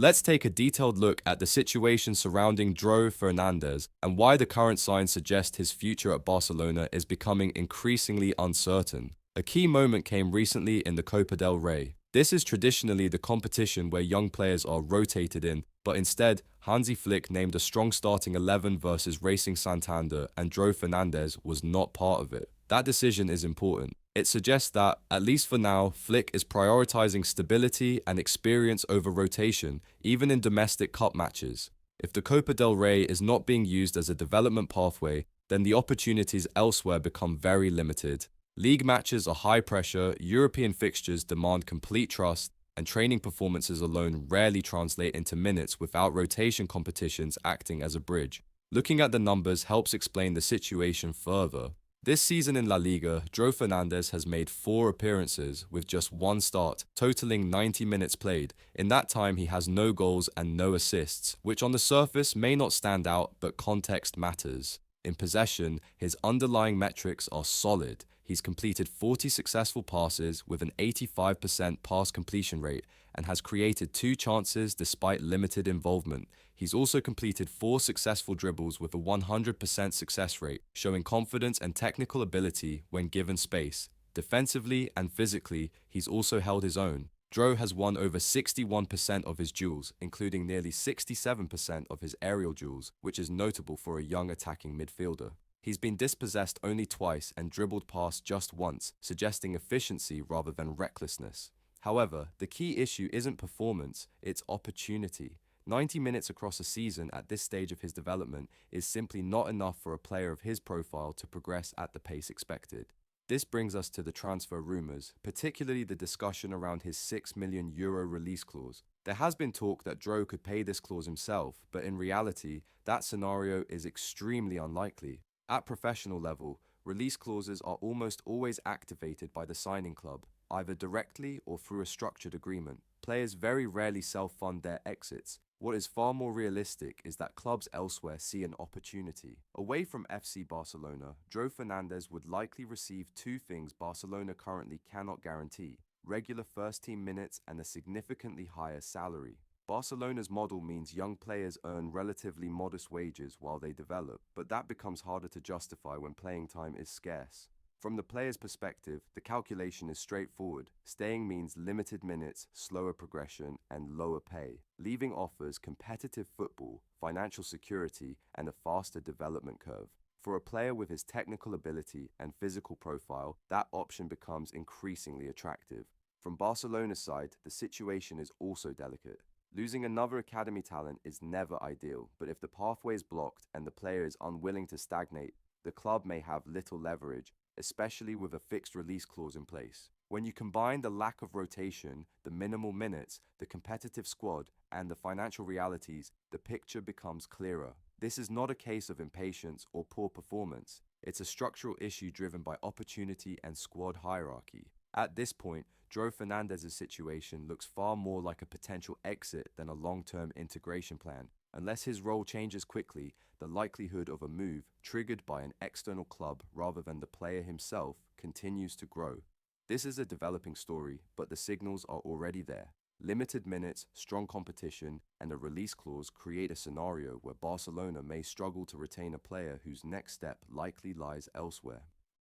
Let's take a detailed look at the situation surrounding Dro Fernández and why the current signs suggest his future at Barcelona is becoming increasingly uncertain. A key moment came recently in the Copa del Rey. This is traditionally the competition where young players are rotated in, but instead, Hansi Flick named a strong starting 11 versus Racing Santander, and Dro Fernández was not part of it. That decision is important. It suggests that, at least for now, Flick is prioritizing stability and experience over rotation, even in domestic cup matches. If the Copa del Rey is not being used as a development pathway, then the opportunities elsewhere become very limited. League matches are high pressure, European fixtures demand complete trust, and training performances alone rarely translate into minutes without rotation competitions acting as a bridge. Looking at the numbers helps explain the situation further. This season in La Liga, Dro Fernández has made 4 appearances with just 1 start, totaling 90 minutes played. In that time, he has no goals and no assists, which on the surface may not stand out, but context matters. In possession, his underlying metrics are solid. He's completed 40 successful passes with an 85% pass completion rate and has created 2 chances despite limited involvement. He's also completed 4 successful dribbles with a 100% success rate, showing confidence and technical ability when given space. Defensively and physically, he's also held his own. Dro has won over 61% of his duels, including nearly 67% of his aerial duels, which is notable for a young attacking midfielder. He's been dispossessed only twice and dribbled past just once, suggesting efficiency rather than recklessness. However, the key issue isn't performance, it's opportunity. 90 minutes across a season at this stage of his development is simply not enough for a player of his profile to progress at the pace expected. This brings us to the transfer rumours, particularly the discussion around his €6 million release clause. There has been talk that Dro could pay this clause himself, but in reality, that scenario is extremely unlikely. At professional level, release clauses are almost always activated by the signing club, either directly or through a structured agreement. Players very rarely self-fund their exits. What is far more realistic is that clubs elsewhere see an opportunity. Away from FC Barcelona, Dro Fernández would likely receive 2 things Barcelona currently cannot guarantee: regular first-team minutes and a significantly higher salary. Barcelona's model means young players earn relatively modest wages while they develop, but that becomes harder to justify when playing time is scarce. From the player's perspective, the calculation is straightforward. Staying means limited minutes, slower progression, and lower pay. Leaving offers competitive football, financial security, and a faster development curve. For a player with his technical ability and physical profile, that option becomes increasingly attractive. From Barcelona's side, the situation is also delicate. Losing another academy talent is never ideal, but if the pathway is blocked and the player is unwilling to stagnate, the club may have little leverage, especially with a fixed release clause in place. When you combine the lack of rotation, the minimal minutes, the competitive squad, and the financial realities, the picture becomes clearer. This is not a case of impatience or poor performance. It's a structural issue driven by opportunity and squad hierarchy. At this point, Dro Fernández's situation looks far more like a potential exit than a long-term integration plan. Unless his role changes quickly, the likelihood of a move triggered by an external club rather than the player himself continues to grow. This is a developing story, but the signals are already there. Limited minutes, strong competition, and a release clause create a scenario where Barcelona may struggle to retain a player whose next step likely lies elsewhere.